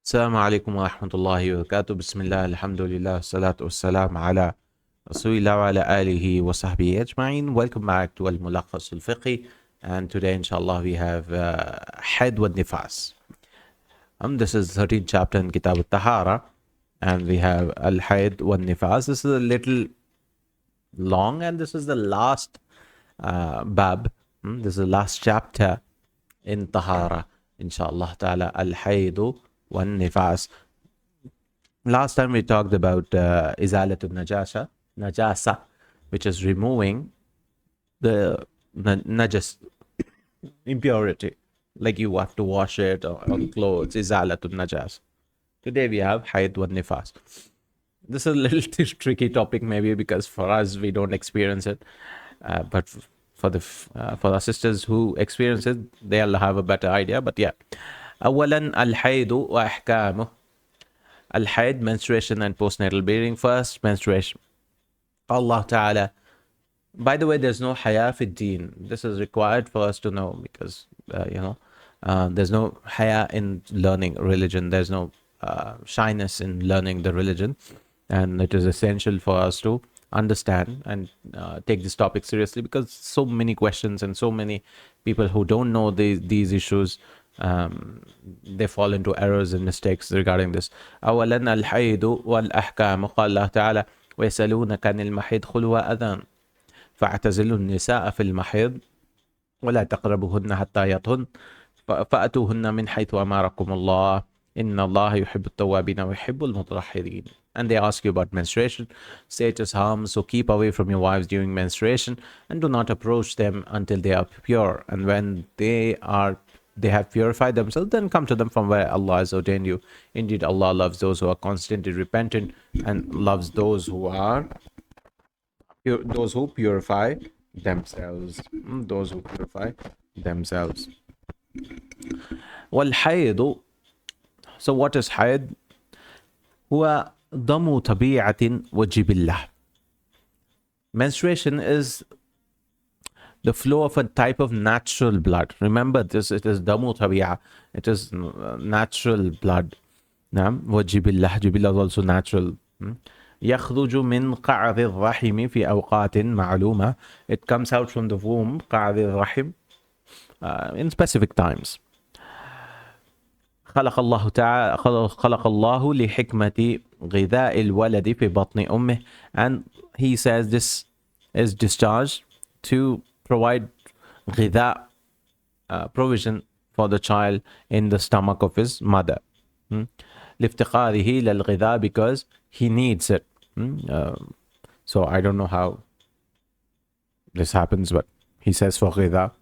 السلام عليكم ورحمة الله وبركاته. بسم الله الحمد لله والصلاة والسلام على رسول الله وعلى آله وصحبه أجمعين. Welcome back to Mulakhas Fiqhy, and today inshallah we have الحيض والنفاس. This is 13th chapter in Kitab Taharah, and we have الحيض والنفاس. This is a little long, and this is the last bab. This is the last chapter in Taharah, inshallah ta'ala. الحيض والنفاس. Last time we talked about izalatul najasa, which is removing the najas, impurity, like you have to wash it on clothes, izalatul najas. Today we have hayd wa nifas. This is a little tricky topic maybe because for us we don't experience it, but for our sisters who experience it, they'll have a better idea. But yeah, أولا الحيض وأحكامه. Al-Hayd, menstruation and postnatal bleeding. First, menstruation. Allah Ta'ala. By the way, there's no haya fi deen. This is required for us to know because, there's no haya in learning religion. There's no shyness in learning the religion. And it is essential for us to understand and take this topic seriously because so many questions and so many people who don't know these issues, they fall into errors and mistakes regarding this. أولا الحيض والأحكام. قال الله تعالى ويسألونك عن المحيض قل هو أذان فاعتزلوا النساء في المحيض ولا تقربوهن حتى يطهرن فأتوهن من حيث أمركم الله إن الله يحب التوابين ويحب المتطهرين. And they ask you about menstruation. Say it is harm, so keep away from your wives during menstruation and do not approach them until they are pure. And when they have purified themselves, then come to them from where Allah has ordained you. Indeed, Allah loves those who are constantly repentant and loves those who purify themselves. Those who purify themselves. والحيض. So what is hayd? هو ضم طبيعة وجبلة. Menstruation is the flow of a type of natural blood. Remember this, it is damu tabi'a. It is natural blood. وجبلة. Jibilla is also natural. يخرج من قعر الرحم في أوقات معلومة. It comes out from the womb, قعر الرحم, in specific times. خلق الله لحكمة غذاء الولد في بطن أمه. And he says this is discharged to provide غذاء, provision for the child in the stomach of his mother. لافتقاره للغذاء, because he needs it. So I don't know how this happens, but he says for غذاء.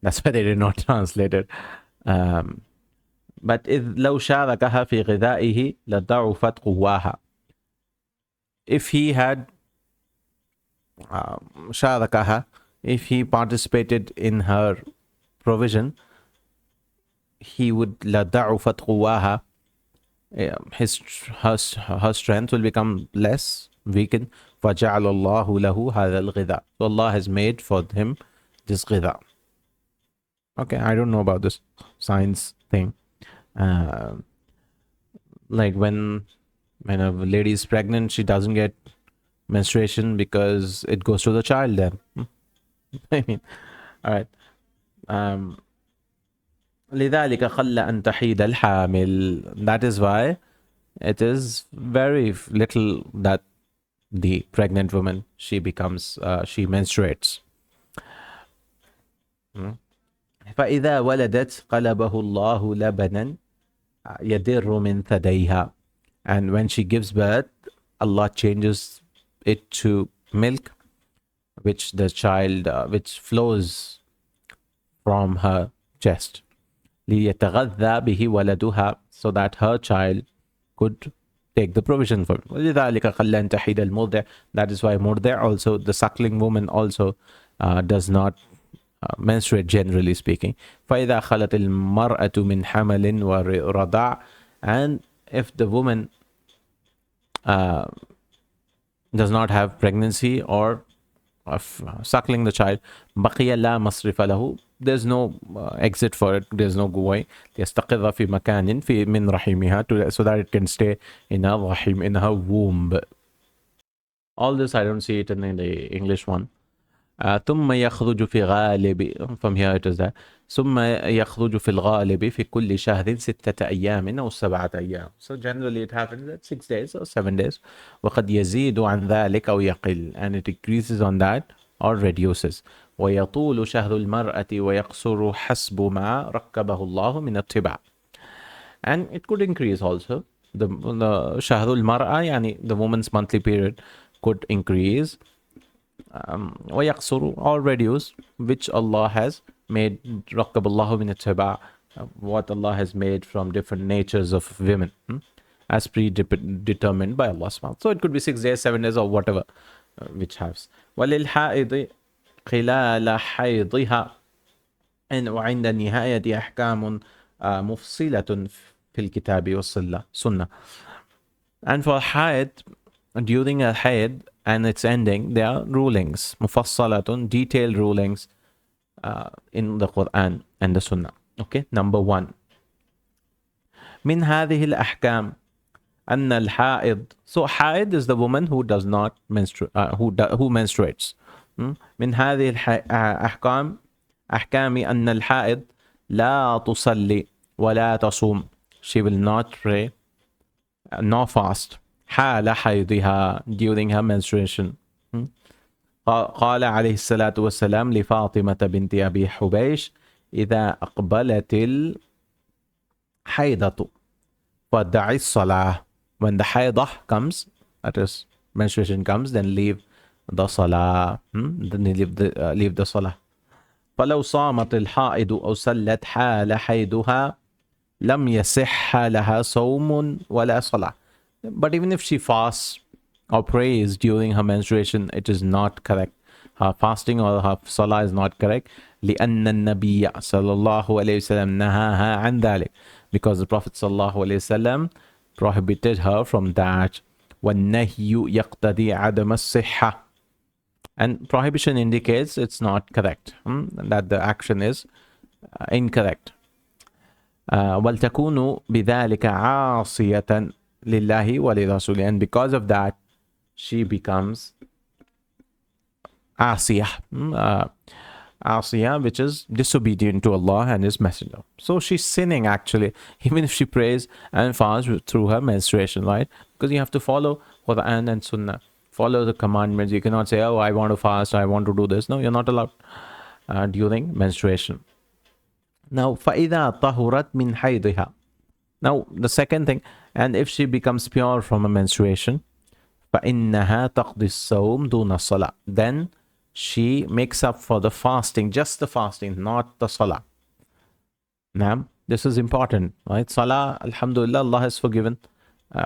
That's why they did not translate it. But إذ لو شاركها في غذائه لضعفت قواها. If he had شاركها, if he participated in her provision, he would لضعفت قواها. Her strength will become less, weakened. فجعل الله له هذا الغذاء. So Allah has made for him this غذاء. Okay, I don't know about this science thing. Like when a lady is pregnant, she doesn't get menstruation because it goes to the child then. I mean, all right. لذلك خل أن تحيد الحامل. That is why it is very little that the pregnant woman, she menstruates. فإذا ولدت قلبه الله لبنا يدر من ثديها. And when she gives birth, Allah changes it to milk, which flows from her chest. ليتغذى به ولدها, so that her child could take the provision for it. ولذلك خل أن تحيد المرضع. That is why murdi' also, the suckling woman also does not menstruate, generally speaking. فإذا خلت المرأة من حمل ورضاع. And if the woman does not have pregnancy or of suckling the child, بقي لا مصرف له. there's no exit for it, there's no way. ليستقر في مكان في من رحمها, so that it can stay in her rahim, in her womb. All this I don't see it in the English one. ثم يخرج في غالب, from here it is that ثم يخرج في الغالب في كل شهر 6 أيام أو 7 أيام. So generally it happens at 6 days or 7 days. وقد يزيد عن ذلك أو يقل, and it increases on that or reduces. ويطول شهر المرأة ويقصر حسب ما ركبه الله من الطباع. And it could increase also. The شهر المرأة يعني the woman's monthly period could increase. ويقصر or reduce, which Allah has made ركب الله من الطباع, what Allah has made from different natures of women, as predetermined by Allah subhanahu. So it could be 6 days, 7 days, or whatever, which has. وللحائض خلال حيضها وعند النهاية أحكام مفصلة في الكتاب والسنة. And for haid, during a haid and its ending, there are rulings, mufassalatun, detailed rulings in the Quran and the Sunnah. Okay, number 1. من هذه الأحكام أن الحائض. So haid is the woman who does not menstruate, who menstruates. من هذه الأحكام أن الحائض لا تصلي ولا تصوم. She will not pray nor fast. حال حيضها, during her menstruation. قال عليه الصلاة والسلام لفاطمة بنت أبي حبيش إذا أقبلت الحيضة فدعي الصلاة. When the حيضة comes, that is menstruation comes, then leave the salah, then leave the salah. فلو صامت الحائض أو صلت حال حيضها لم يصح لها صوم ولا صلاة. But even if she fasts or prays during her menstruation, it is not correct. Her fasting or her salah is not correct. لأن النبي صلى الله عليه وسلم نهاها عن ذلك, because the Prophet صلى الله عليه وسلم prohibited her from that. والنهي يقتضي عدم الصحة, and prohibition indicates it's not correct, that the action is incorrect. وَلْتَكُونُ بِذَلِكَ عَاصِيَةً لِلَّهِ وَلِرَسُولِهِ, and because of that she becomes asiyah, asiyah, which is disobedient to Allah and His Messenger. So she's sinning actually, even if she prays and fasts through her menstruation, right? Because you have to follow Quran and Sunnah, follow the commandments. You cannot say, oh, I want to fast, I want to do this. No, you're not allowed during menstruation. Now, فَإِذَا طَهُرَتْ مِنْ حَيْضِهَا. Now, the second thing, and if she becomes pure from a menstruation, فَإِنَّهَا تَقْضِي الصَّوْمِ دُونَ الصَّلَاةِ, then she makes up for the fasting, just the fasting, not the salah. Now, this is important, right? Salah, alhamdulillah, Allah has forgiven.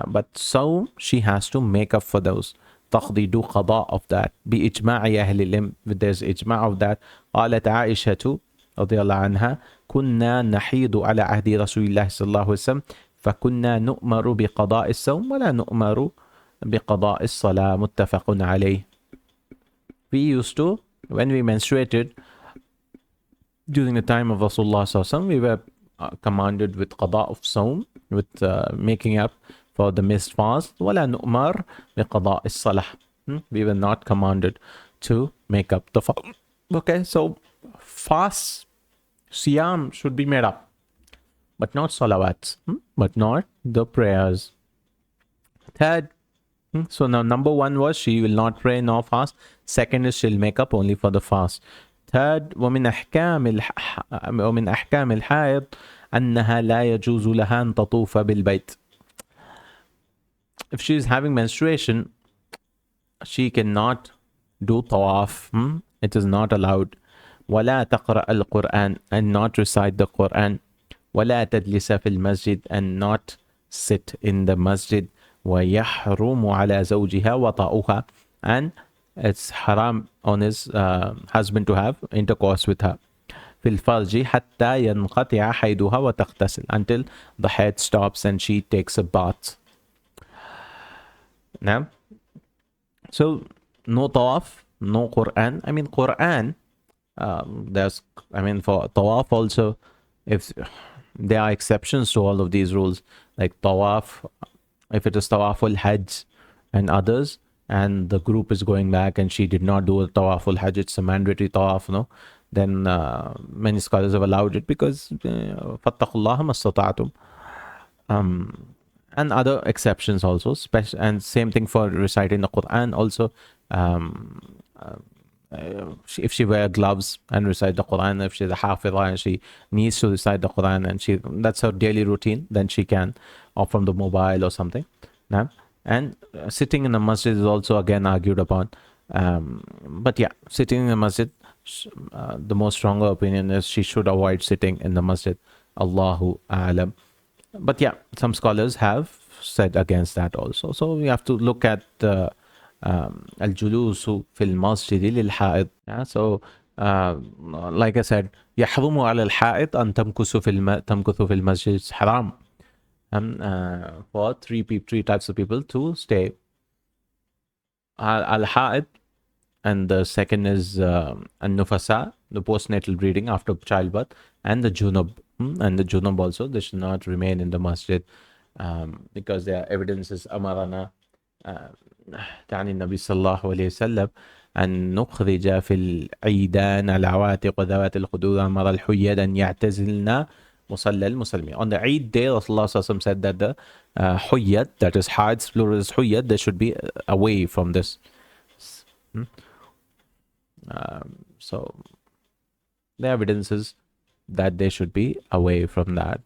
But Sawm, she has to make up for those. تقضي, do qada of that. بإجماع أهل العلم, there's ijma of that. قالت عائشة رضي الله عنها كنا نحيض على عهد رسول الله صلى الله عليه وسلم فكنا نؤمر بقضاء الصوم ولا نؤمر بقضاء الصلاة. متفق عليه. We used to, when we menstruated during the time of Rasulullah sallallahu alaihi wasallam, we were commanded with qada of Sawm, with making up for the missed fast. ولا نؤمر بقضاء الصلاة. We were not commanded to make up the fast. Okay, so fasts, siyam should be made up, but not salawats, but not the prayers. Third, so now number 1 was she will not pray nor fast. Second is she'll make up only for the fast. Third, ومن أحكام الحائض أنها لا يجوز لها أن تطوف بالبيت. If she is having menstruation, she cannot do tawaf. It is not allowed. ولا تقرأ القرآن, and not recite the Quran. ولا تجلس في المسجد, and not sit in the masjid. ويحرم على زوجها وطأها, and it's haram on his husband to have intercourse with her. في الفرج حتى ينقطع حيضها وتغتسل, until the head stops and she takes a bath. Now, so no tawaf, no Quran. I mean, Quran There's, I mean, for tawaf also, if there are exceptions to all of these rules, like tawaf, if it is tawaful hajj and others, and the group is going back and she did not do a tawaful hajj, it's a mandatory tawaf, no? Then many scholars have allowed it because fattaqullaha mastata'tum. And other exceptions also, and same thing for reciting the Quran also. If she wear gloves and recite the Quran, if she's a hafidha and she needs to recite the Quran and that's her daily routine, then she can, or from the mobile or something. Now, and sitting in the masjid is also again argued upon. But yeah, sitting in the masjid, the most stronger opinion is she should avoid sitting in the masjid. Allahu a'lam. But yeah, some scholars have said against that also. So we have to look at al-julusu fil masjid lil ha'id. So like I said, يحرم على الحائط أن تمكث في المسجد. It's haram for three types of people to stay. Al-ha'id, and the second is an-nufasa, the postnatal bleeding after childbirth, and the junub. And the junub also, they should not remain in the masjid because their evidence is amarana تعني النبي صلى الله عليه وسلم أن نخرج في العيدان العواتق وذوات الخدور أمر الحيض أن يعتزلنا مصلى المسلمين. On the Eid day, Rasulullah said that the huyyad, that is haids, plural is huyyad, they should be away from this. So the evidence is that they should be away from that.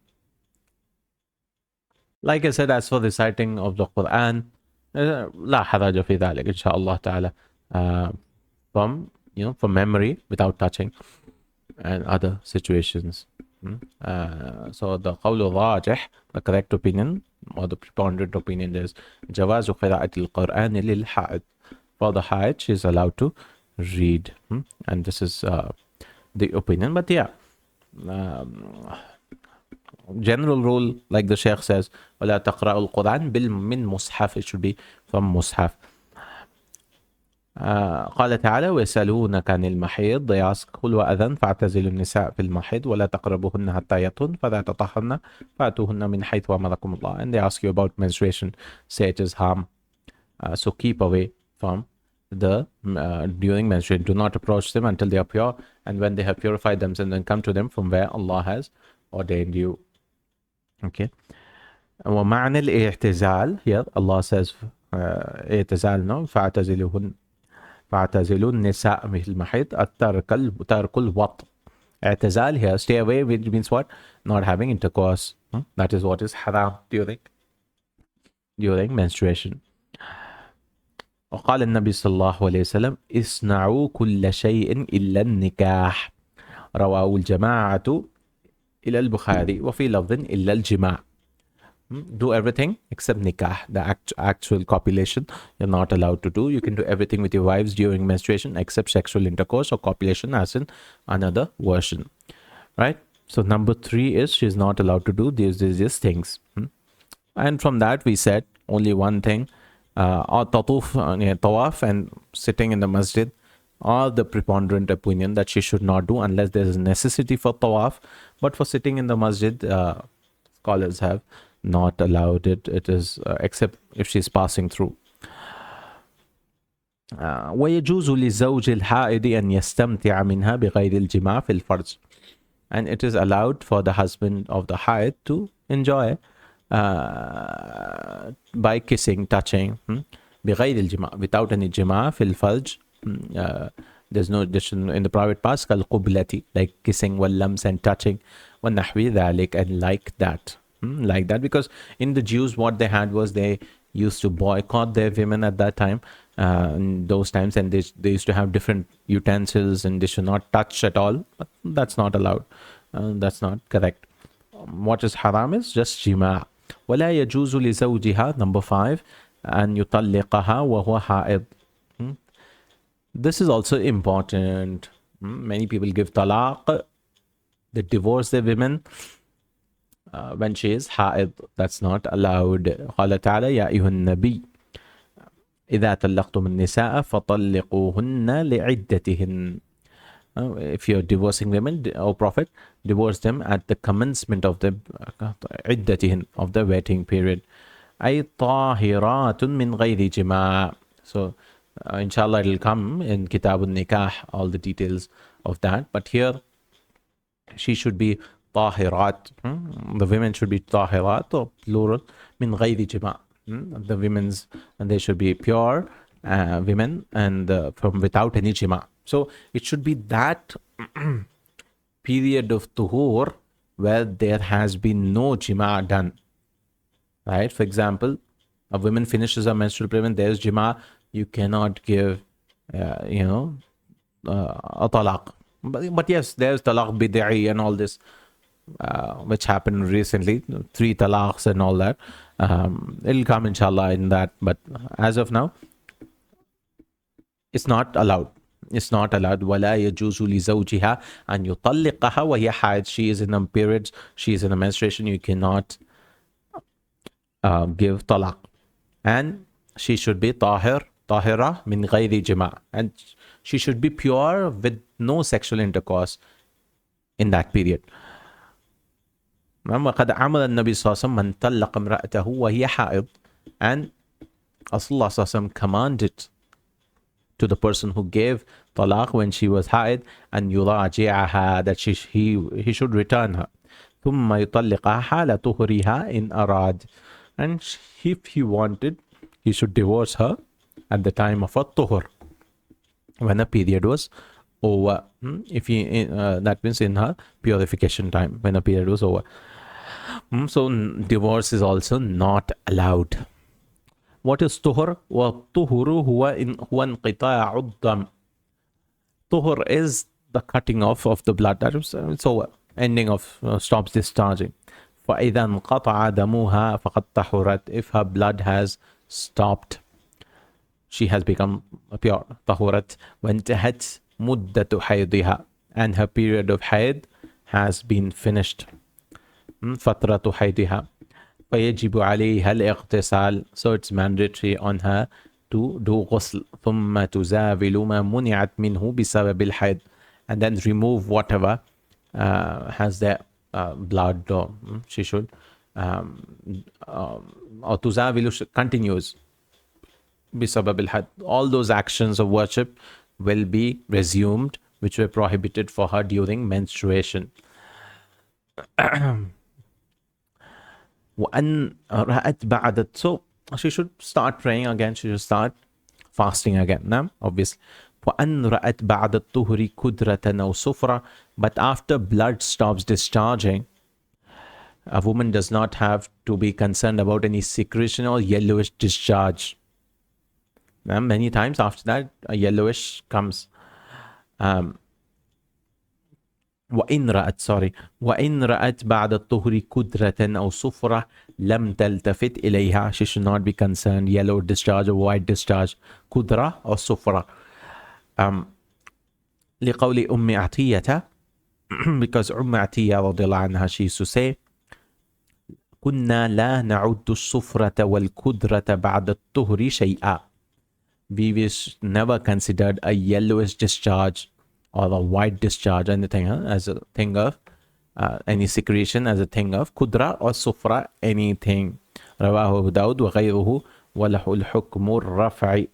Like I said, as for the reciting of the Quran, لا حرج في ذلك إن شاء الله تعالى, from memory without touching and other situations. So the qawl rajih, the correct opinion or the preponderant opinion is جواز قراءة القرآن للحائض. For the haid, she is allowed to read, and this is the opinion. But yeah, general rule, like the Sheikh says, وَلَا تَقْرَأُ الْقُرْآنِ مِنْ مُصْحَفٍ, it should be from mushaf. قال تعالى ويسألونك عن المحيض, they ask قل وأذن فاعتزلوا النساء في المحيض ولا تقربوهن حتى يطهرن فإذا تطهرن فأتوهن من حيث أمركم الله. And they ask you about menstruation, say it is harm, so keep away from the during menstruation. Do not approach them until they are pure, and when they have purified themselves, then come to them from where Allah has ordained you. Okay. ومعنى الاعتزال, here Allah says اعتزال, no, فاعتزلوا النساء في المحيض ترك الوط. اعتزال here, stay away, which means what? Not having intercourse. That is what is haram during menstruation. وقال النبي صلى الله عليه وسلم اصنعوا كل شيء إلا النكاح, رواه الجماعة إلى البخاري وفي لفظ إلا الجماع. Do everything except nikah, the actual copulation you're not allowed to do. You can do everything with your wives during menstruation except sexual intercourse or copulation, as in another version, right? So number 3 is she's not allowed to do these things. And from that we said only one thing, or tawaf and sitting in the masjid are the preponderant opinion that she should not do unless there is necessity for tawaf. But for sitting in the masjid, scholars have not allowed it. It is except if she's passing through. ويجوز لزوج الحائض أن يستمتع منها بغير الجماع في الفرج. And it is allowed for the husband of the haid to enjoy by kissing, touching, بغير الجماع, without any jima في الفرج. There's no addition in the private parts, كالقبلة, like kissing, واللمس and touching, ونحو ذلك, and like that. Like that, because in the Jews what they had was they used to boycott their women at that time, in those times, and they used to have different utensils and they should not touch at all. But that's not allowed. That's not correct. What is haram is just jima. ولا يجوز لزوجها, number 5, أن يطلقها وهو حائض. This is also important. Many people give talaq, they divorce their women when she is haid. That's not allowed. قال تعالى يا أيها النبي إذا طلقتم النساء فطلقوهن لعدتهن. if you're divorcing women, O Prophet, divorce them at the commencement of the عدتهن, of the waiting period. أي طاهرات من غير جماع. So inshallah it will come in Kitab al-Nikah, all the details of that. But here she should be طاهرات. The women should be طاهرات, or plural, من غير جماع. The women's, and they should be pure women, and from without any jima. So it should be that period of tuhur where there has been no jima done. Right? For example, a woman finishes her menstrual period, there's jima, you cannot give, a talaq. But yes, there's talaq bid'i and all this, which happened recently, 3 talaqs and all that. It'll come inshallah in that, but as of now, it's not allowed. It's not allowed. وَلَا يَجُوزُ لِزَوْجِهَا أَنْ يُطَلِّقَهَا وَهِيَ حَائِض. She is in a period, she is in a menstruation, you cannot give talaq. And she should be طاهرة من غير جماع. And she should be pure with no sexual intercourse in that period. وقد عمل النبي صلى الله عليه وسلم من طلق امرأته وهي حائض. And Rasulullah صلى الله عليه وسلم commanded to the person who gave talaq when she was haid, and يراجعها, that he should return her. ثم يطلقها حال طهرها إن أراد. And if he wanted, he should divorce her at the time of a tuhur, when a period was over. If he that means in her purification time, when a period was over. So divorce is also not allowed. What is tuhur? وَالطُّهُرُ هُوَ انْقِطَاعُ الدَّمِ. Tuhur is the cutting off of the blood. That is, it's over. Ending of, stops discharging. فَإِذَا انْقَطَعَ دَمُهَا فَقَدْ طَهُرَتْ. If her blood has stopped, she has become pure. طَهُرَتْ. وَانْتَهَتْ مُدَّةُ حَيْضِهَا. And her period of haid has been finished. فَتْرَةُ حَيْضِهَا. فيجب عليها الاغتسال. So it's mandatory on her to do ghusl. ثم تزاول ما منعت منه بسبب الحيض. And then remove whatever has the blood, or she should, or تزاول continues بسبب الحيض. All those actions of worship will be resumed which were prohibited for her during menstruation. وَأَنْ رَأَتْ بَعْدَ. So she should start praying again, she should start fasting again, now obviously. وَأَنْ رَأَتْ بَعْدَ الطُّهْرِ كُدْرَةً أَوْ صُفْرَةً. But after blood stops discharging, a woman does not have to be concerned about any secretion or yellowish discharge. Now, many times after that, a yellowish comes. وإن رأت بعد الطهر كدرة أو صفرة لم تلتفت إليها. She should not be concerned, yellow discharge or white discharge, كدرة or صفرة. لقول عطية, because عطية رضي الله عنها, she used to say, كنا لا نعد الصفرة والكدرة بعد الطهر شيئا. We never considered a yellowish discharge or a white discharge, anything as a thing of any secretion as a thing of kudra or sufra, anything. رواه داود وغيره وله الحكم الرفع.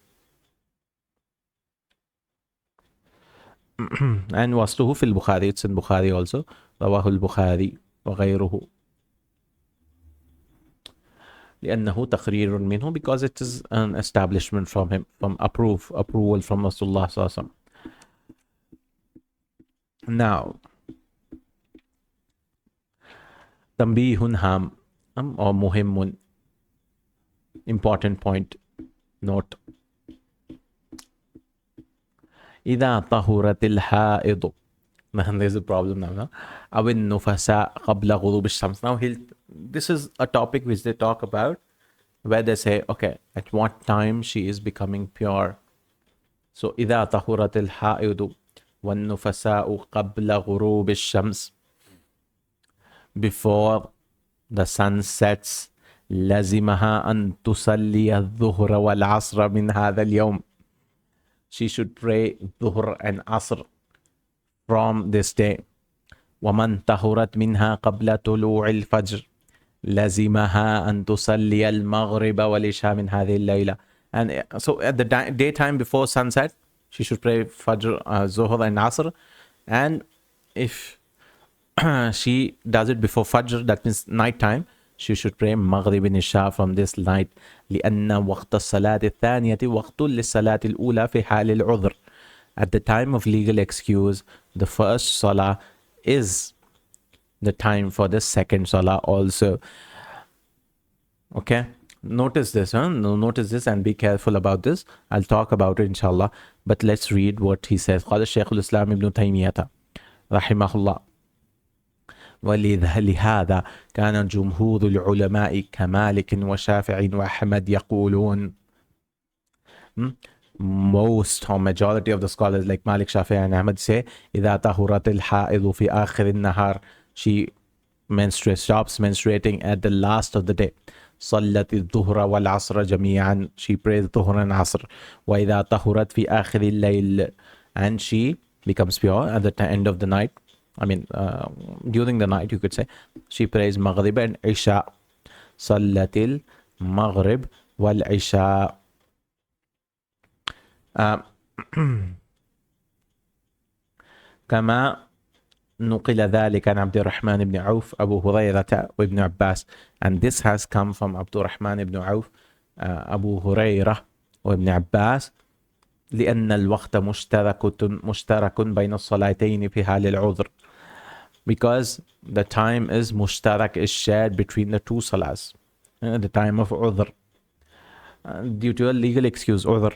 And wasluhu fil Bukhari, it's in Bukhari also. رواه البخاري وغيره لأنه تقرير منه, because it is an establishment from him, from approval from Rasulullah sallallahu alaihi wasallam. Now, tambihun ham or muhimmun, important point, note. إذا طهرت الحائض. There's a problem now. أو النفساء قبل غروب الشمس. Now, this is a topic which they talk about, where they say, okay, at what time she is becoming pure. So, إذا طهرت الحائض والنفساء قبل غروب الشمس. Before the sun sets, لزمها أن تصلي الظهر والعصر من هذا اليوم. She should pray Dhuhr and Asr from this day. وَمَنْ طَهُرَتْ مِنْهَا قَبْلَ طُلُوعِ الْفَجْرِ لَزِمَهَا أَنْ تُصَلِّيَ الْمَغْرِبَ وَالْعِشَاءَ مِنْ هَذِهِ اللَّيْلَةِ. And so at the daytime before sunset, she should pray Fajr, Zuhr and Asr. And if she does it before Fajr, that means night time, she should pray Maghrib and Isha from this night. لأن وقت الصلاة الثانية وقت للصلاة الأولى في حال العذر. At the time of legal excuse, the first salah is the time for the second salah also. Okay, notice this, notice this and be careful about this. I'll talk about it inshallah, but let's read what he says. قال الشيخ الإسلام ابن تيمية رحمه الله: ولهذا كان جمهور العلماء كمالك وشافع وأحمد يقولون. Most or majority of the scholars like Malik, Shafi and Ahmad say إذا طهرت الحائض في آخر النهار, she stops menstruating at the last of the day. صلت الظهر والعصر جميعا, she prays ظهر and عصر. وإذا طهرت في آخر الليل, and she becomes pure at the end of the night. I mean, during the night, you could say, she prays Maghrib and Isha. Sallatil Maghrib wal Isha. كما نقل ذلك عن عبد الرحمن بن عوف أبو هريرة وابن عباس. And this has come from Abd al-Rahman ibn Auf, Abu Hurairah وابن عباس. لأن الوقت مشترك بين الصلاتين في حال العذر. Because the time is mushtarak, is shared between the two salahs at the time of udhr, due to a legal excuse, udhr.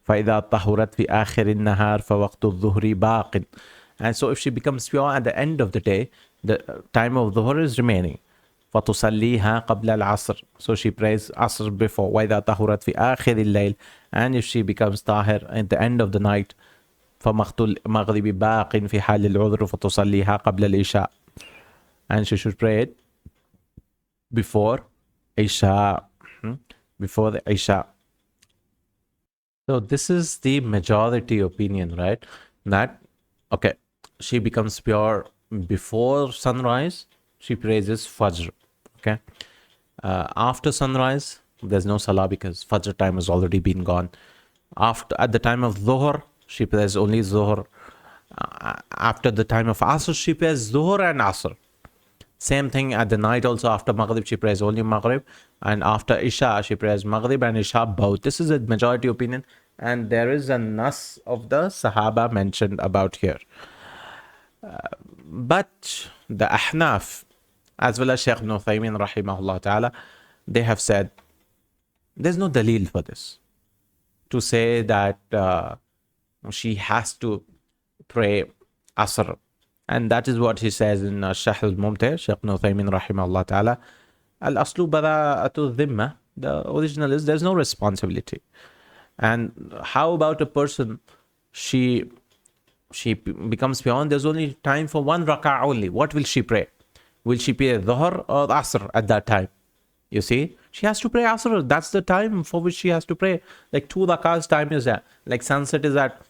فإذا طهرت في آخر النهار فوقت الظهر باق. And so if she becomes pure at the end of the day, the time of dhuhr is remaining. فتصليها قبل العصر, so she prays asr before. وإذا طهرت في آخر الليل, and if she becomes tahir at the end of the night, فمقت المغرب باق في حال العذر فتصليها قبل العشاء, and she should pray it before Isha, before the Isha. So this is the majority opinion, right? That, okay, she becomes pure before sunrise, she praises Fajr, okay? After sunrise, there's no salah because Fajr time has already been gone. At the time of Dhuhr, she prays only Dhuhr. After the time of Asr, she prays Dhuhr and Asr. Same thing at the night also. After Maghrib, she prays only Maghrib. And after Isha, she prays Maghrib and Isha both. This is a majority opinion. And there is a nas of the Sahaba mentioned about here. But the Ahnaf, as well as Shaykh Ibn Uthaymin rahimahullah ta'ala, they have said, there's no dalil for this. To say that she has to pray Asr. And that is what he says in Sharh al-Mumti', Shaykh Ibn Uthaymin rahimahullah ta'ala. Al-aslu bara'atu dhimma. The original is there's no responsibility. And how about a person, she becomes pure and there's only time for one rak'ah only. What will she pray? Will she pray Dhuhr or Asr at that time? You see, she has to pray Asr. That's the time for which she has to pray. Like 2 rak'ahs time is that. Like sunset is at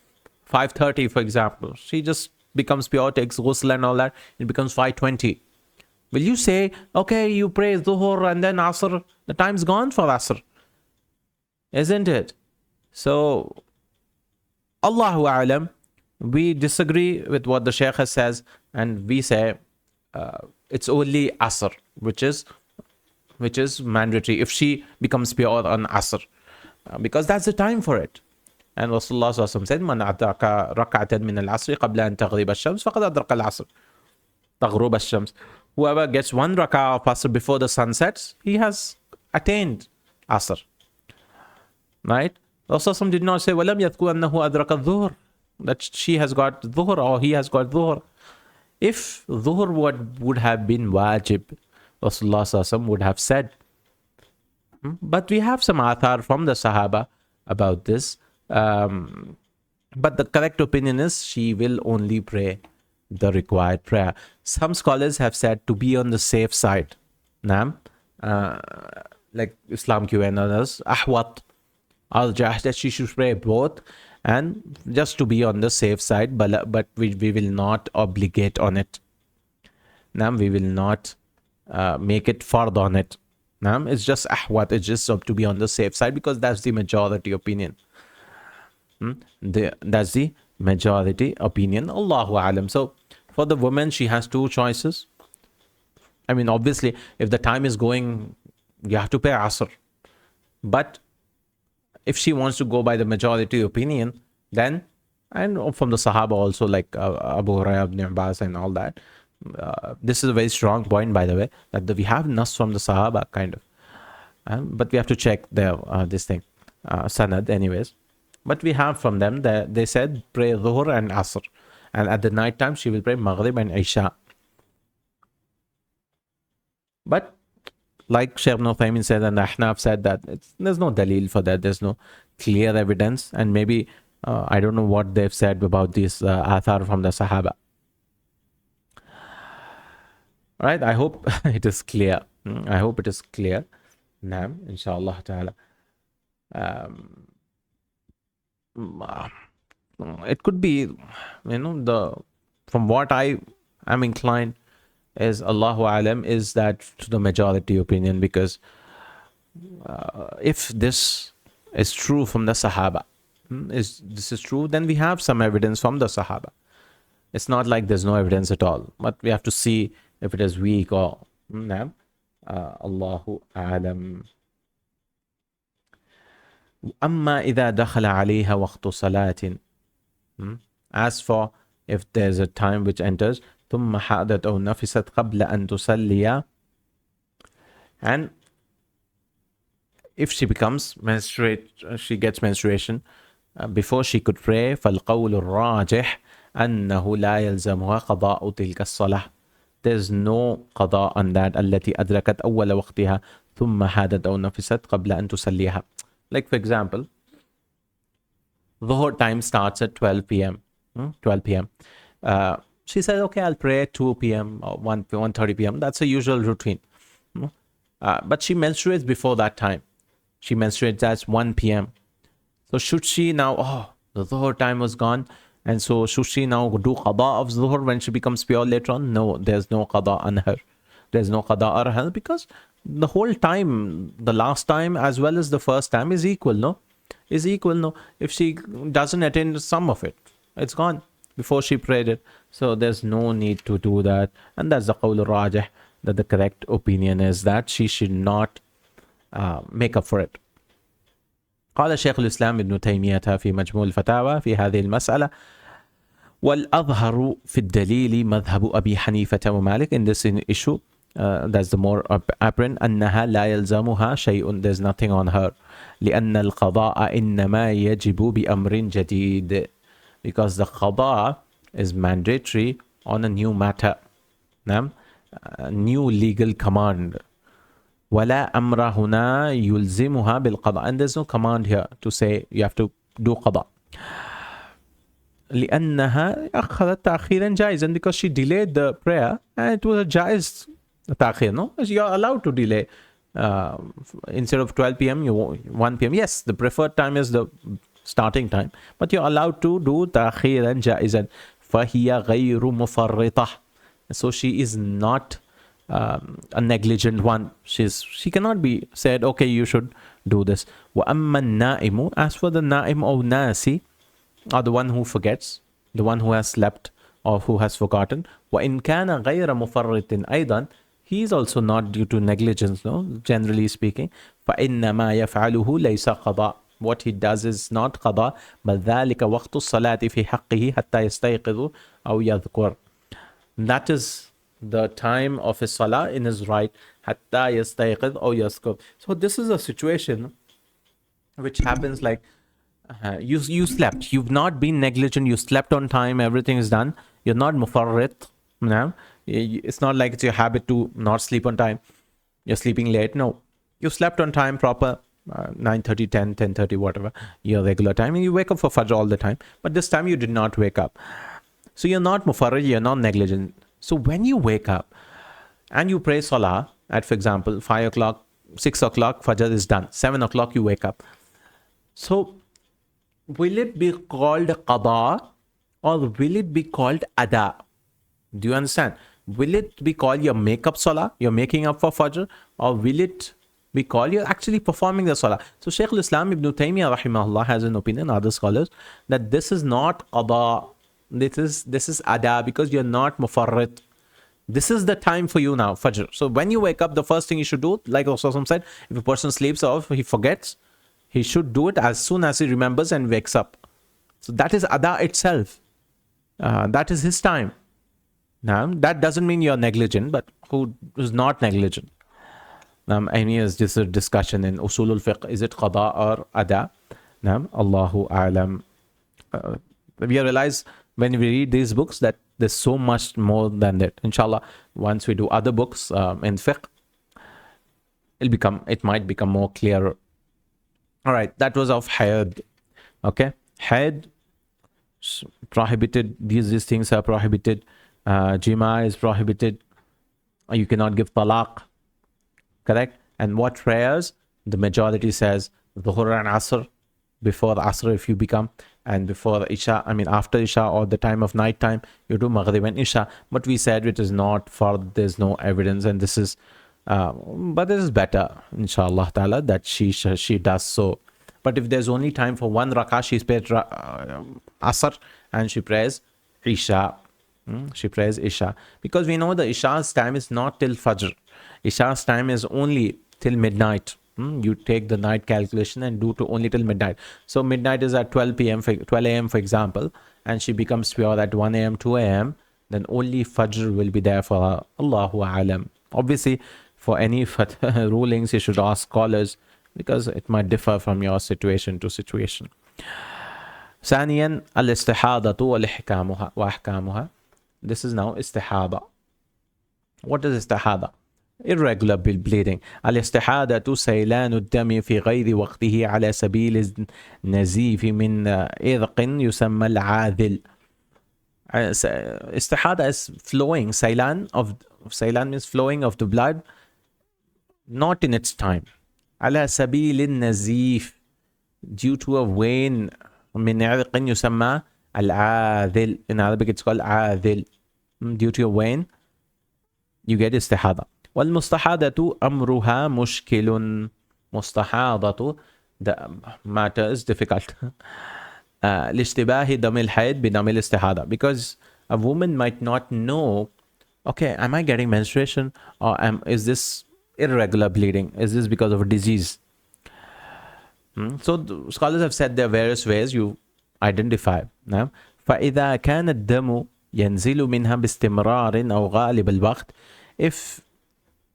5:30, for example. She just becomes pure, takes ghusl and all that. It becomes 5:20. Will you say, okay, you pray Dhuhr and then Asr? The time's gone for Asr. Isn't it? So, Allahu A'lam, we disagree with what the Shaykh says, and we say it's only Asr, which is mandatory if she becomes pure on Asr, because that's the time for it. And Rasulullah said, "Man adraka rak'atan min al-asr qabla an taghrib ash-shams faqad adraka al-asr." Taghrub ash-shams. Whoever gets 1 rak'ah of Asr before the sun sets, he has attained Asr. Right? Rasulullah did not say, وَلَمْ يَذْكُرْ أَنَّهُ أَدْرَكَ الظُّهْرِ, that she has got dhuhr or he has got dhuhr. If dhuhr would have been wajib, Rasulullah would have said. But we have some athar from the Sahaba about this. But the correct opinion is she will only pray the required prayer. Some scholars have said to be on the safe side. Like Islam Q and others, ahwat, Al-Jah, that she should pray both, and just to be on the safe side, but we will not obligate on it. Now we will not make it fard on it. Now it's just ahwat, it's just to be on the safe side, because that's the majority opinion. That's the majority opinion. Allahu alam. So for the woman, she has two choices. I mean, obviously, if the time is going, you have to pay asr. But if she wants to go by the majority opinion, then, and from the Sahaba also, like Abu Hurairah, Ibn Abbas, and all that, this is a very strong point, by the way, that we have nas from the Sahaba, kind of. But we have to check this thing, sanad, anyways. But we have from them that they said pray Dhuhr and Asr. And at the night time, she will pray Maghrib and Isha. But like Shaykh Ibn Uthaymin said, and Ahnaf said, that there's no dalil for that. There's no clear evidence. And maybe, I don't know what they've said about these athar from the Sahaba. Right? I hope it is clear. I hope it is clear. Naam, inshallah ta'ala. It could be, from what I am inclined is, Allahu alam, is that to the majority opinion, because if this is true from the Sahaba, this is true, then we have some evidence from the Sahaba. It's not like there's no evidence at all, but we have to see if it is weak or Allahu alam. أما إذا دخل عليها وقت صلاة. As for if there's a time which enters, ثم حادت أو نفست قبل أن تصلي, and if she she gets menstruation before she could pray, فالقول الراجح أنه لا يلزمها قضاء تلك الصلاة. There's no قضاء on that. التي أدركت أول وقتها ثم حادت أو نفست قبل أن تصليها. Like, for example, Dhuhr time starts at 12 p.m. 12 p.m. She said, okay, I'll pray at 2 p.m. or 1:30 p.m. That's a usual routine. But she menstruates before that time. She menstruates at 1 p.m. So should she now, the Dhuhr time was gone, and so should she now do qada of Dhuhr when she becomes pure later on? No, there's no qada on her. There's no qada on her, because the whole time, the last time as well as the first time, is equal, no? Is equal, no? If she doesn't attend some of it, it's gone before she prayed it. So there's no need to do that. And that's the qawl al-rajih, that the correct opinion is that she should not make up for it. قال شيخ الإسلام ابن تيمية في مجموع الفتاوى في هذه المسألة: والأظهر في الدليل مذهب أبي حنيفة ومالك. In this issue, that's the more apparent. أنها لا يلزمها شيء. There's nothing on her. لأن القضاء إنما يجب بأمر جديد. Because the qada is mandatory on a new matter, a new legal command. ولا أمر هنا يلزمها بالقضاء. And there's no command here to say you have to do qada. لأنها أخذت تأخيرا جائزا, because she delayed the prayer and it was a jaiz ta'khir, no? You're allowed to delay. Instead of 12 p.m., 1 p.m. Yes, the preferred time is the starting time, but you're allowed to do ta'khiran jaizan. فَهِيَ غَيْرُ مُفَرِّطَةٍ. So she is not a negligent one. She cannot be said, okay, you should do this. وَأَمَّا النَّائِمُ. As for the na'im or nasi, or the one who forgets, the one who has slept or who has forgotten, وَإِنْ كَانَ غَيْرَ مُفَرِّطٍ أيضا, he is also not due to negligence, no, generally speaking. فَإِنَّمَا يَفْعَلُهُ لَيْسَ قَضَاء. What he does is not qada, بل ذلك وقت الصلاة في حقه حتى يستيقظ أو يذكر. That is the time of his salah in his right, حتى يستيقظ أو يذكر. So this is a situation which happens like you slept, you've not been negligent, you slept on time, everything is done, you're not mufarrit. No? It's not like it's your habit to not sleep on time, you're sleeping late. No, you slept on time, proper 9:30, 10, 10:30, whatever your regular time, and you wake up for Fajr all the time, but this time you did not wake up. So you're not mufarrid, you're not negligent. So when you wake up and you pray Salah at, for example, 5 o'clock, 6 o'clock, Fajr is done, 7 o'clock you wake up, So will it be called qada or will it be called ada? Do you understand? Will it be called your makeup salah, you're making up for fajr, or will it be called you're actually performing the salah? So Shaykh al-Islam Ibn Taymiyyah rahimahullah has an opinion, other scholars, that this is not qada, this is ada, because you're not mufarrid. This is the time for you now, fajr. So when you wake up, the first thing you should do, like Rasulullah said, if a person sleeps or if he forgets, he should do it as soon as he remembers and wakes up. So that is ada itself. That is his time. Now, that doesn't mean you're negligent, but who is not negligent? I mean, is this a discussion in usulul fiqh? Is it qada or ada? Now, Allahu a'lam. We realize when we read these books that there's so much more than that. Inshallah, once we do other books in fiqh, it might become more clearer. All right, that was of hayd. Okay, hayd, prohibited. These things are prohibited. Jima is prohibited. You cannot give talaq. Correct? And what prayers? The majority says dhuhr and asr, before the asr if you become, and before the isha, I mean after isha or the time of night time, you do maghrib and isha. But we said it is not for, there's no evidence, and this is, but this is better, inshallah ta'ala, that she does so. But if there's only time for one rakah, she prays asr and she prays isha. She prays isha, because we know the isha's time is not till fajr. Isha's time is only till midnight. You take the night calculation and do to only till midnight. So midnight is at 12 a.m. for example, and she becomes pure at 1 a.m., 2 a.m., then only fajr will be there for her. Allahu a'lam. Obviously, for any rulings, you should ask scholars, because it might differ from your situation to situation. ثانيا الاستحاضة وأحكامها. This is now istihada. What is istihada? Irregular bleeding. الاستحاضة سيلان الدم في غير وقته على سبيل النزيف من إذق يسمى العاذل. Istihada is flowing. Saylan means flowing of the blood, not in its time. على سبيل النزيف, due to a vein, من عذق يسمى العاذل. In Arabic it's called عاذل. Due to a vein, you get istihada. والمستحاضة أمرها مشكل. مستحاضة, the matter is difficult. لاشتباه دم الحيض بدم الاستحاضة, because a woman might not know, okay, am I getting menstruation, or is this irregular bleeding? Is this because of a disease? So the scholars have said there are various ways you identify. Now, فإذا كان الدم ينزل منها باستمرار أو غالب الوقت, if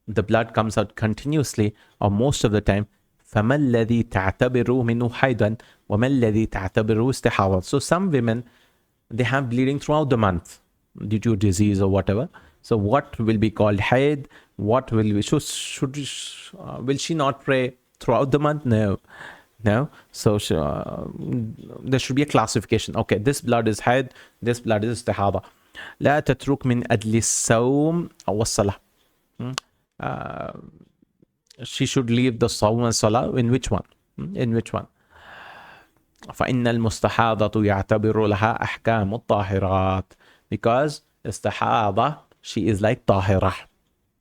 the blood comes out continuously or most of the time, فما الذي تعتبر منه حيضا وما الذي تعتبره استحاضة. So some women, they have bleeding throughout the month due to disease or whatever. So what will be called hayd? What will be, will she not pray throughout the month? No. So there should be a classification. Okay, this blood is hayd, this blood is istihada. لا تترك من أجل الصوم أو الصلاة. She should leave the sawm and salah. In which one? فإن المستحاضة يعتبر لها أحكام الطاهرات, because istihada, she is like tahirah.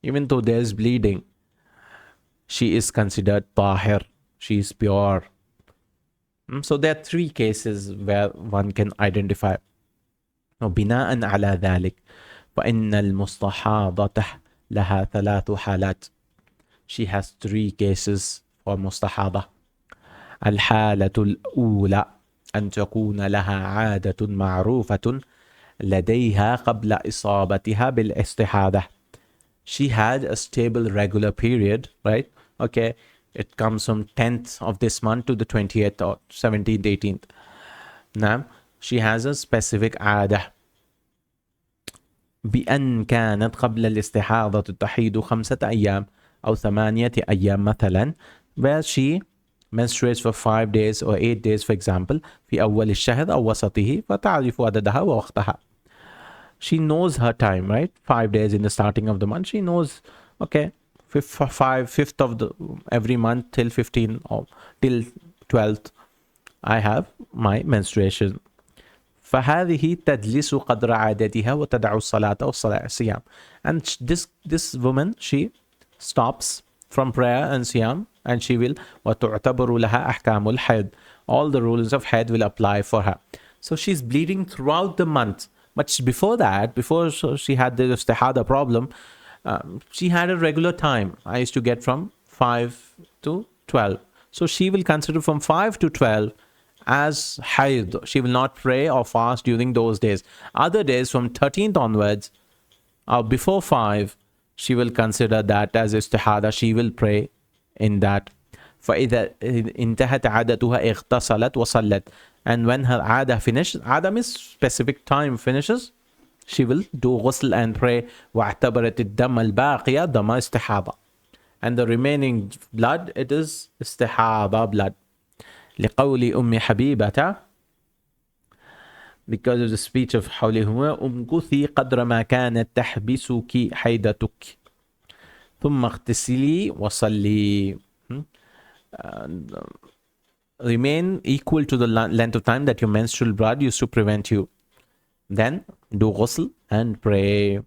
Even though there is bleeding, she is considered tahir. She is pure. So there are three cases where one can identify. وبناء على ذلك فإن المستحاضة لها 3 حالات. She has 3 cases for مستحاضة. الحالة الأولى أن تكون لها عادة معروفة لديها قبل إصابتها بالاستحاضة. She had a stable regular period, right? Okay, it comes from 10th of this month to the 20th or 17th, 18th. Now, she has a specific عادة. بأن كانت قبل الاستحاضة تحيض 5 أيام أو 8 أيام مثلا, where she menstruates for 5 days or 8 days for example, في أول الشهر أو وسطه, فتعرف عددها ووقتها. She knows her time, right? 5 days in the starting of the month. She knows, okay, 5th of every month till 15 or till 12th. I have my menstruation. فهذه تجلس قدر عادتها وتدع الصلاة والصيام. And this woman, she stops from prayer and siyam, and she will وتعتبر لها أحكام الحيض. All the rules of haid will apply for her. So she's bleeding throughout the month. But before that, before she had the istihada problem, she had a regular time. I used to get from 5 to 12. So she will consider from 5 to 12 as haid. She will not pray or fast during those days. Other days from 13th onwards, or before 5, she will consider that as istihada. She will pray in that. فإذا انتهت عادتها اغتسلت وصلت. And when her ada finishes, ada means specific time finishes, she will do ghusl and pray. واعتبرت الدم الباقية دم استحاضة. And the remaining blood, it is istihada blood. لقول أم حبيبة, because of the speech of حولهما امكثي قدر ما كانت تحبسك حيدتك ثم اغتسلي وصلي. Remain equal to the length of time that your menstrual blood used to prevent you. Then do ghusl and pray.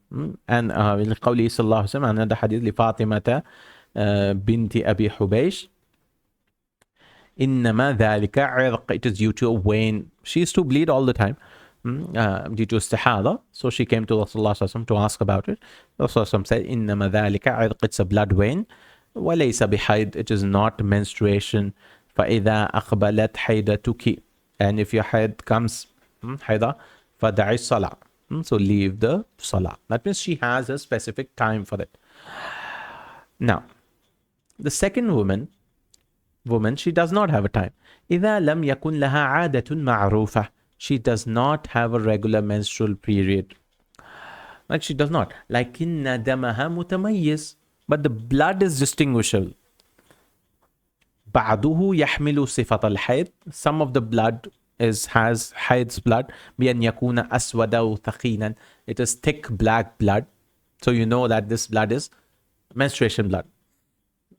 And لقوله صلى الله عليه وسلم, another hadith, لفاطمة بنت أبي حبيش, إنما ذلك عرق, it is due to a vein. She used to bleed all the time due to istihada. So she came to Rasulullah to ask about it. Rasulullah said, إنما ذلك عرق, it's a blood vein. وليس بحيض, it is not menstruation. فإذا أقبلت حيدتك, and if your haid comes, حيضة, فدعي الصلاة, so leave the salah. That means she has a specific time for it. Now, the second woman, she does not have a time. إذا لم يكن لها عادة معروفة, she does not have a regular menstrual period. Like she does not. لكن دمها متميز, but the blood is distinguishable. بعضه يحمل صفة الحيض. Some of the blood has haid's blood. بأن يكون أسود أو ثقيلا. It is thick black blood. So you know that this blood is menstruation blood.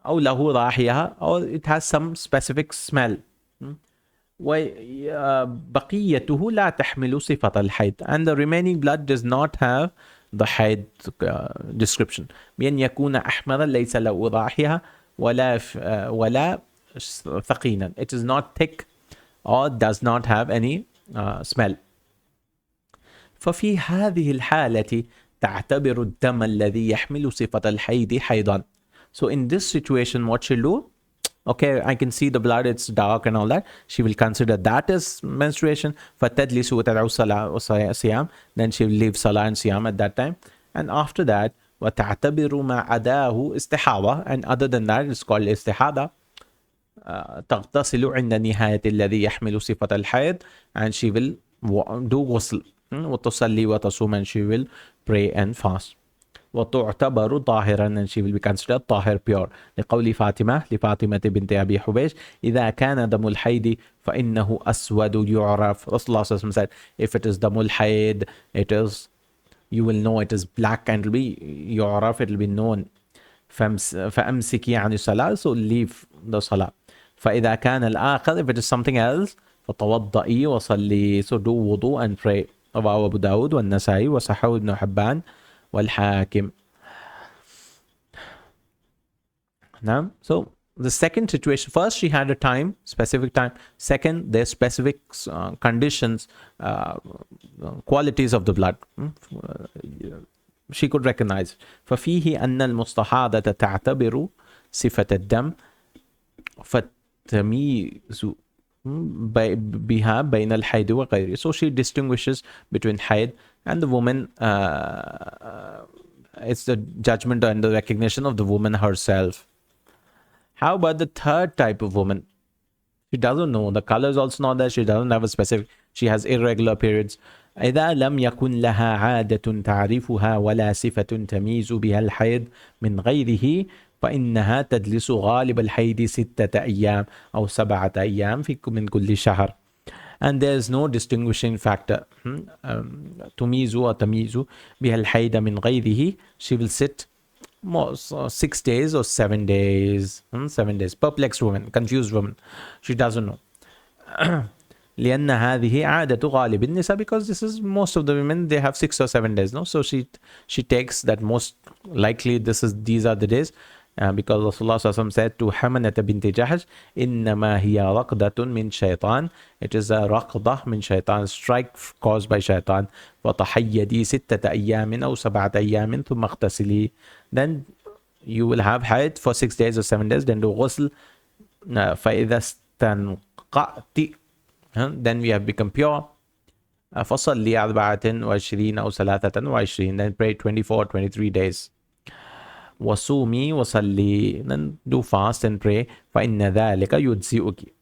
أو له رائحة, or it has some specific smell. وبقيته لا تحمل صفة الحيض. And the remaining blood does not have the haid description. بأن يكون أحمرا ليس له رائحة ولا ثقيلا. It is not thick or does not have any smell. ففي هذه الحالة تعتبر الدم الذي يحمل صفة الحيض حيضا. So in this situation, what she'll do, okay, I can see the blood, it's dark and all that. She will consider that as menstruation. فَتَدْلِسُ وَتَدْعُ الصَّلَاةَ وَصِيَامٍ. Then she will leave salah and siyam at that time. And after that, وَتَعْتَبِرُ مَا عَدَاهُ استحاضة. And other than that, it's called istihada. تغتسل عند نهاية الذي يحمل صفة الحيض. And she will do ghusl. وتصلي وتصوم, and she will pray and fast. وتعتبر طاهرا, and she will be considered طاهر, pure. لقول لفاطمة بنت أبي حبيش, إذا كان دم الحيض فإنه أسود يعرف. Rasulullah said, if it is دم الحيض, it is, you will know it is black, and it will be يعرف, it will be known. فأمسكي عن الصلاة, so leave the salah. فإذا كان الآخر, if it is something else, فتوضئي وصلي, so do wudu and pray. رواه أبو داود والنسائي وصححه ابن حبان والحاكم. Now, so the second situation, first she had a time, specific time. Second, there's specific conditions, qualities of the blood. She could recognize. ففيه أن المستحاضة تعتبر صفة الدم فتميز بها بين الحيض وغيره. So she distinguishes between haid and the woman. It's the judgment and the recognition of the woman herself. How about the third type of woman? She doesn't know. The color is also not there. She doesn't have a specific. She has irregular periods. إذا لم يكن لها عادة تعرفها ولا صفة تميز بها الحيض من غيره فإنها تجلس غالب الحيض 6 أيام أو 7 أيام من كل شهر. And there is no distinguishing factor. تميز وتميز بها الحيض من غيره. She will sit 6 days or 7 days. 7 days. Perplexed woman, confused woman. She doesn't know. لأن هذه عادة غالب النساء, because this is most of the women, they have 6 or 7 days, no? So she takes that most likely these are the days, because Rasulullah SAW said to Hamanata bint Jahash, إنما هي رقدة من شيطان, it is a رقدة من شيطان, strike caused by shaitan. وتحيدي 6 أيام أو 7 أيام ثم اغتسلي, then you will have haid for 6 days or 7 days, then do ghusl. فإذا استنقعت, then we have become pure. فصلي 24 أو 23, then pray 24 23 days. وصومي وصلي, then do fast and pray. فإن ذلك يجزئك,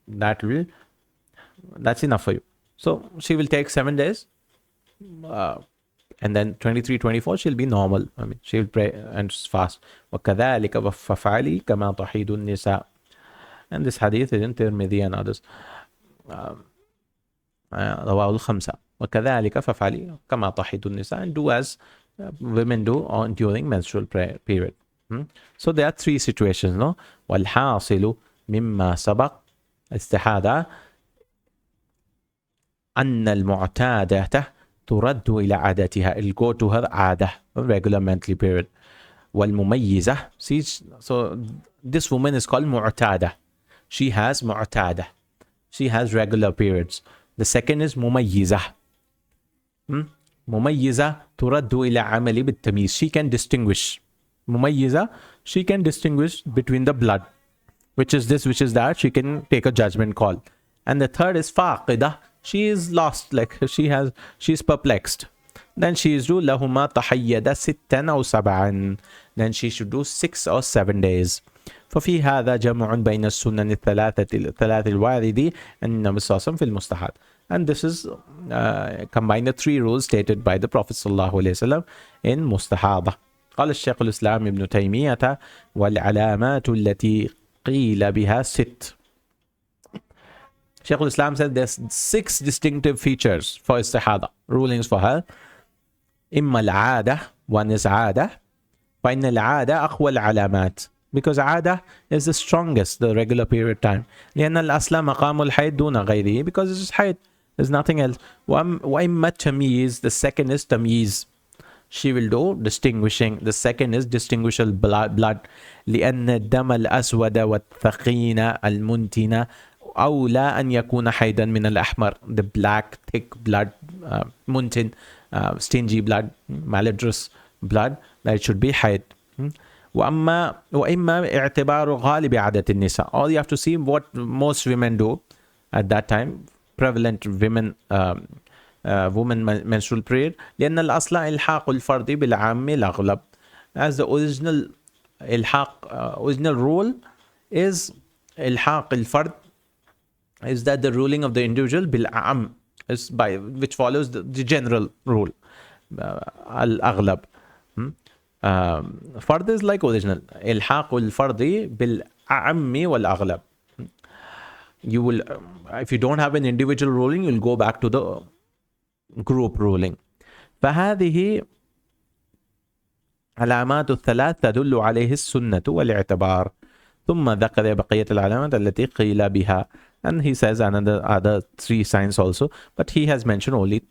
that's enough for you. So she will take 7 days, and then 23 24 she'll be normal. I mean, she'll pray and fast. وكذلك فافعلي كما تحيض النساء, and this hadith is in Tirmidhi and others. رواه الخمسة. وكذلك فافعلي كما تحيض النساء, and do as women do during menstrual period. So there are 3 situations, no? والحاصل مما سبق استحاضة أن المعتادة ترد إلى عادتها, it'll go to her عادة, regular monthly period. والمميزة, so this woman is called معتادة. She has معتادة, she has regular periods. The second is مميزة. مميزة ترد إلى عمل بالتمييز, she can distinguish. مميزة, she can distinguish between the blood, which is this, which is that, she can take a judgment call. And the third is فاقدة, she is lost, like she's perplexed. Then she is do لهما تحيد 6 أو 7, then she should do 6 or 7 days. ففي هذا جمع بين السنن الثلاث الواردة عن النبي صلى الله عليه وسلم في المستحاض. And this is combine the 3 rules stated by the Prophet صلى الله عليه وسلم in مستحاضة. قال الشيخ الإسلام ابن تيمية والعلامات التي قيل بها 6. Shaykh al-Islam said there's 6 distinctive features for istihada, rulings for her. إما العادة, one is عادة. فإن العادة أقوى العلامات, because عادة is the strongest, the regular period time. لأن الأصل مقام الحيض دون غيره, because it's just حيض, there's nothing else. وإما التمييز, the second is تمييز, she will do distinguishing. The second is distinguishable blood. لأن الدم الأسود والثقين المنتن أولى أن يكون حيضا من الأحمر, the black thick blood, muntin, stingy blood, malodorous blood, that it should be حيض. وإما اعتبار غالب عادة النساء, all you have to see what most women do at that time, prevalent women menstrual period. لأن الأصل إلحاق الفرد بالعام الأغلب, as the original original rule is إلحاق الفرد, is that the ruling of the individual بالعام is by which follows the general rule, الأغلب. فرد is like original, إلحاق الفرد بالعام والأغلب. You will, if you don't have an individual ruling, you'll go back to the group ruling. فهذه علامات الثلاث تدل عليه السنة والاعتبار. ثم ذكر بقية العلامات التي قيل بها, and he says other 3 signs also, but he has mentioned only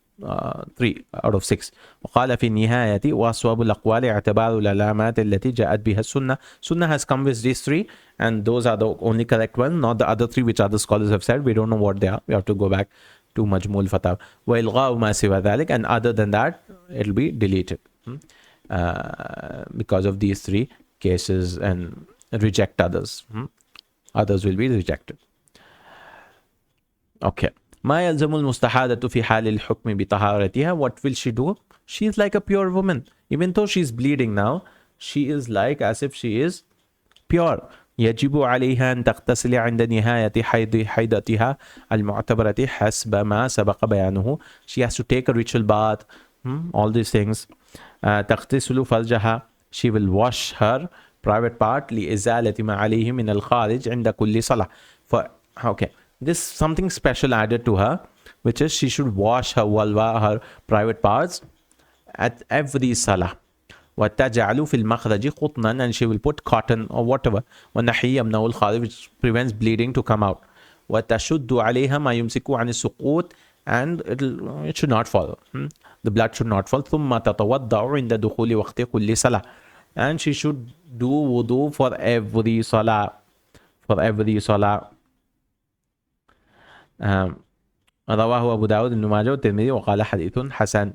3 out of 6. وقال في النهاية وأصواب الأقوال اعتبار العلامات التي جاءت بها السنة. Sunnah has come with these 3, and those are the only correct ones, not the other 3 which other scholars have said. We don't know what they are. We have to go back to Majmul Fatawa. وإلغاء ما سوى ذلك, and other than that it will be deleted because of these 3 cases, and reject others. Others will be rejected. Okay. ما يلزم المستحاضة في حال الحكم بطهارتها. What will she do? She is like a pure woman. Even though she is bleeding now, she is like as if she is pure. يجب عليها أن تغتسل عند نهاية حيضتها المعتبرة حسب ما سبق بيانه. She has to take a ritual bath, all these things. تغتسل فرجها, she will wash her private part لإزالة ما عليه من الخارج عند كل صلاة. Okay, this something special added to her, which is she should wash her vulva, her private parts at every salah. وتجعل في المخرج قطنا, and she will put cotton or whatever, ونحي يمنع الخارج, which prevents bleeding to come out. وتشد عليها ما يمسك عن السقوط, and it should not fall. The blood should not fall. ثم تتوضأ عند دخول وقت كل صلاة, and she should do wudu for every salah. For every salah. رواه أبو داود بن ماجه والترمذي وقال حديث حسن.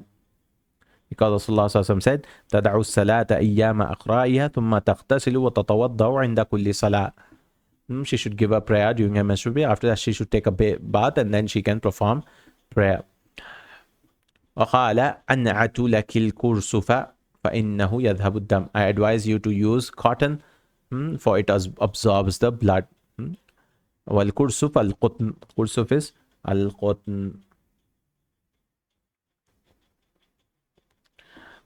Because Rasulullah SAW said, تدع الصلاة أيام أقرائها ثم تغتسل وتتوضأ عند كل صلاة. She should give a prayer during her menstrual period. After that, she should take a bath and then she can perform prayer. وقال أنعت لك الكرسف فإنه يذهب الدم. I advise you to use cotton, for it absorbs the blood. والكرسف القطن. كرسف is القطن.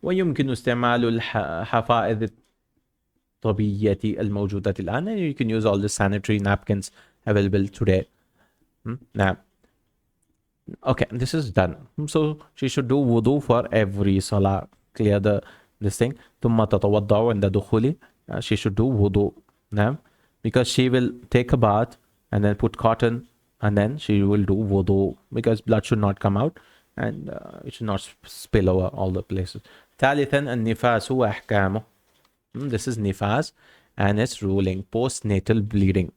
ويمكن استعمال الحفائظ الطبية الموجودة الآن. You can use all the sanitary napkins available today. Now, okay, this is done. So she should do wudu for every salah. Clear this thing. ثم تتوضأ عند دخول. She should do wudu. Now, because she will take a bath and then put cotton and then she will do wudu, because blood should not come out and it should not spill over all the places. ثالثا النفاس وأحكامه. This is nifas and its ruling, postnatal bleeding.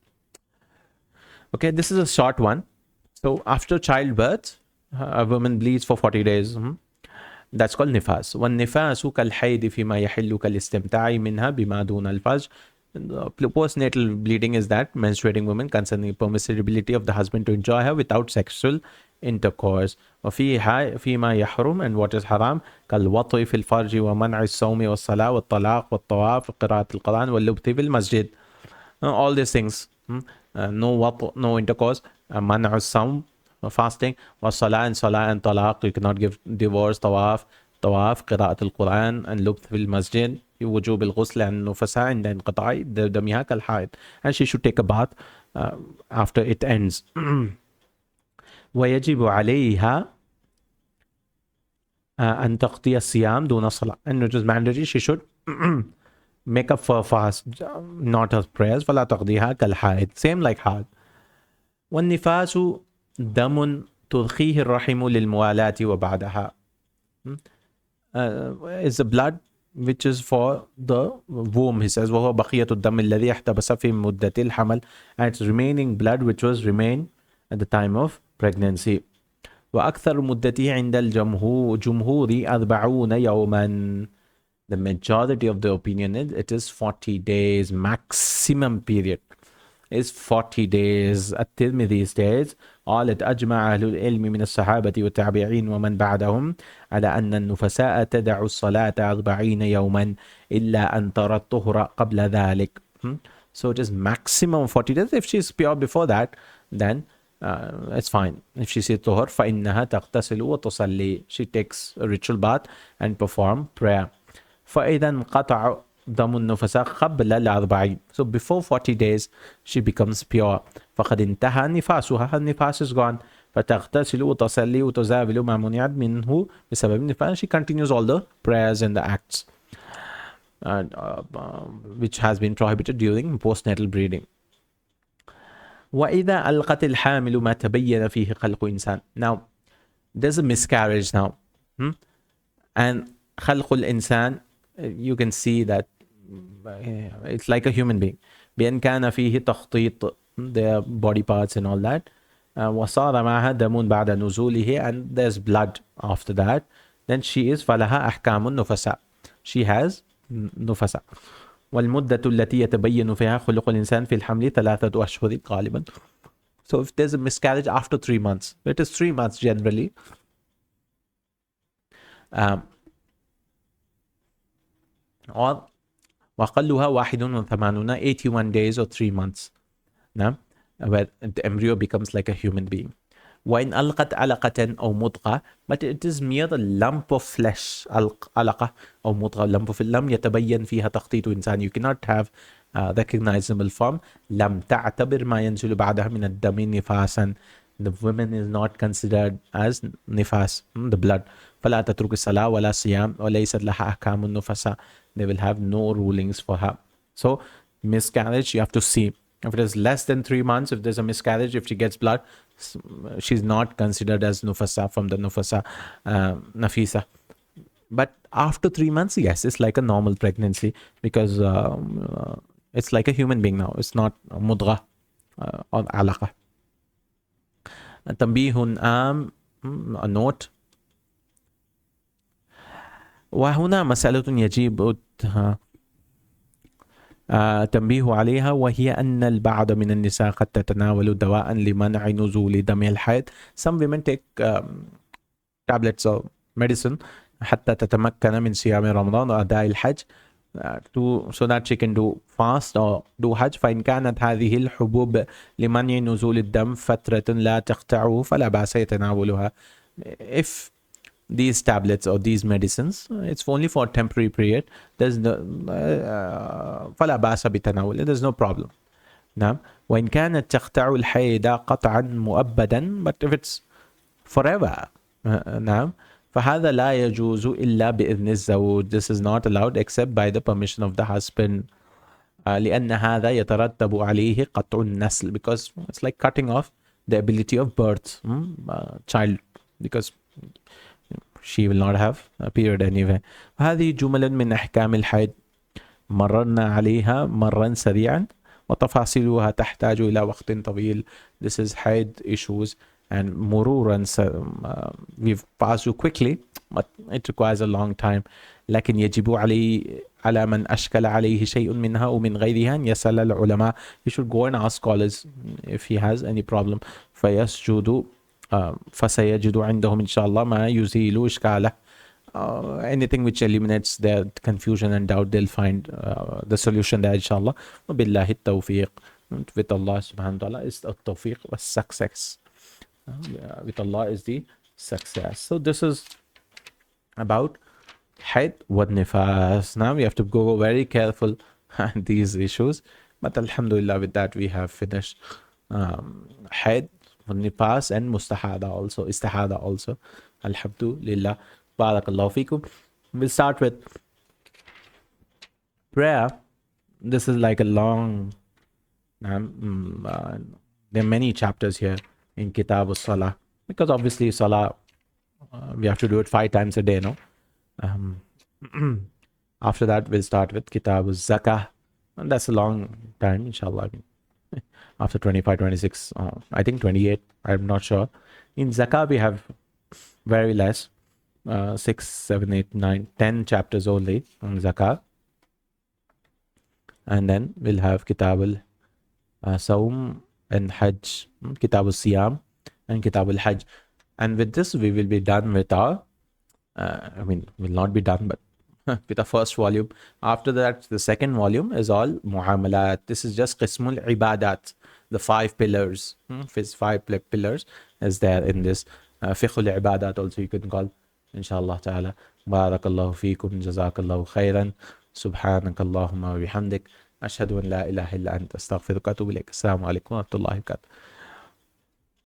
Okay, this is a short one. So after childbirth, a woman bleeds for 40 days. That's called nifas. والنفاس كالحيض فيما يحل كالاستمتاع منها بما دون الفرج. Postnatal bleeding is that menstruating woman concerning permissibility of the husband to enjoy her without sexual intercourse. فيما يحرم, and what is haram, كالوطء في الفرج ومنع الصوم والصلاة والطلاق والطواف وقراءة القرآن واللبث في المسجد. All these things. No وطء, no intercourse. منع الصوم, fasting, والصلاة and salah and talaq, you cannot give divorce, طواف, قراءة القرآن, and لبث في المسجد, وجوب الغسل عن النفساء عند انقطاع دمها كالحائض. And she should take a bath after it ends. ويجب عليها أن تقضي الصيام دون صلاة. And it is mandatory, she should make up for fast, not her prayers. فلا تقضيها كالحائض, same like hard. والنفاس دم ترخيه الرحم للموالاة وبعدها. Is the blood which is for the womb, he says, وهو بقية الدم الذي احتبس في مدة الحمل, and it's remaining blood which was remain at the time of pregnancy. وأكثر مدته عند الجمهور 40 يوما. The majority of the opinion is it is 40 days. Maximum period is 40 days. الترمذي states, قالت أجمع أهل العلم من الصحابة والتابعين ومن بعدهم على أن النفساء تدع الصلاة 40 يوما إلا أن ترى الطهر قبل ذلك. So it is maximum 40 days. If she is pure before that, then it's fine. If she sees طهر فإنها تغتسل وتصلي. She takes a ritual bath and perform prayer. فإذا انقطع دم النفساء قبل 40. So before 40 days she becomes pure. فقد انتهى نفاسها. Her nifas is gone. فتغتسل وتصلي وتزاول ما منعت منه بسبب النفاس. She continues all the prayers and the acts which has been prohibited during postnatal bleeding. وإذا ألقت الحامل ما تبين فيه خلق إنسان. Now there's a miscarriage now, and خلق الإنسان, you can see that it's like a human being. بأن كان فيه تخطيط, their body parts and all that. وصار معها دم بعد نزوله, and there's blood after that. Then she is فلها أحكام النفساء. She has نفساء. والمدة التي يتبين فيها خلق الإنسان في الحمل 3 أشهر غالبا. So if there's a miscarriage after 3 months, it is 3 months generally. Or وأقلها 81, 81 days or 3 months. Now, where the embryo becomes like a human being. وإن ألقت علقة أو مضغة, but it is mere a lump of flesh. علقة أو مضغة, lump of لم يتبين فيها تخطيط إنسان. You cannot have recognizable form. لم تعتبر ما ينزل بعدها من الدم نفاسا. The woman is not considered as nifas, the blood. فلا تترك الصلاة ولا صيام وليست لها أحكام النفساء. They will have no rulings for her. So miscarriage, you have to see. If it is less than 3 months, if there's a miscarriage, if she gets blood, she's not considered as nufasa from the nufasa nafisa. But after 3 months, yes, it's like a normal pregnancy, because it's like a human being now. It's not mudgha or alaqa. تنبيه a note. وهنا مسألة يجب تنبيه عليها، وهي أن البعض من النساء قد تتناول دواء لمنع نزول دم الحيض. Some women take tablets or medicine حتى تتمكن من صيام رمضان وأداء الحج, so that she can do fast or do hajj. فإن كانت هذه الحبوب لمنع نزول الدم فترة لا تقطعه فلا بأس يتناولها. If these tablets or these medicines, it's only for a temporary period, there's no فلا بأس بتناوله, there's no problem. نعم. وإن كانت تقطع الحيض قطعا مؤبدا, but if it's forever, نعم, فهذا لا يجوز إلا بإذن الزوج. This is not allowed except by the permission of the husband. لأن هذا يترتب عليه قطع النسل, because it's like cutting off the ability of birth, child, because she will not have a period anyway. هذه جمل من أحكام الحيض مررنا عليها مرا سريعا وتفاصيلها تحتاج إلى وقت طويل. This is haid issues, and مرورا we've passed you quickly, but it requires a long time. لكن يجب على من أشكل عليه شيء منها ومن غيرها أن يسأل العلماء. He should go and ask scholars if he has any problem. فيسجد فسيجد عندهم إن شاء الله ما يزيل إشكاله. Anything which eliminates their confusion and doubt, they'll find the solution there, inshallah. وبالله التوفيق. With Allah subhanahu wa ta'ala is the tawfiq was success. With Allah is the success. So this is about الحيض والنفاس. Now we have to go very careful on these issues, but alhamdulillah, with that we have finished الحيض والنفاس and mustahada also, istihada also. Alhamdulillah. Barakallahu feekum. We'll start with prayer. This is like a long, there are many chapters here in Kitab al-Salah, because obviously Salah, we have to do it 5 times a day, no? After that, we'll start with Kitab al-Zakah, and that's a long time, inshallah. After 25, 26, I think 28, I'm not sure. In Zakah, we have very less, 6, 7, 8, 9, 10 chapters only on Zakah. And then we'll have Kitab al-Sawm and Hajj, Kitab al-Siyam and Kitab al-Hajj. And with this, we will be done with our, we'll not be done, but with the first volume. After that, the second volume is all Muamalat. This is just Qismul Ibadat, the 5 pillars. 5 pillars is there in this. Fiqhul Ibadat also you can call, inshallah ta'ala. Barakallahu feekum, Jazakallahu Khairan. Subhanak Allahumma wa bihamdik. Ashhadu an la ilaha illa anta astaghfiruka wa atubu ilayk. Assalamu alaikum wa rahmatullahi wa barakatuh.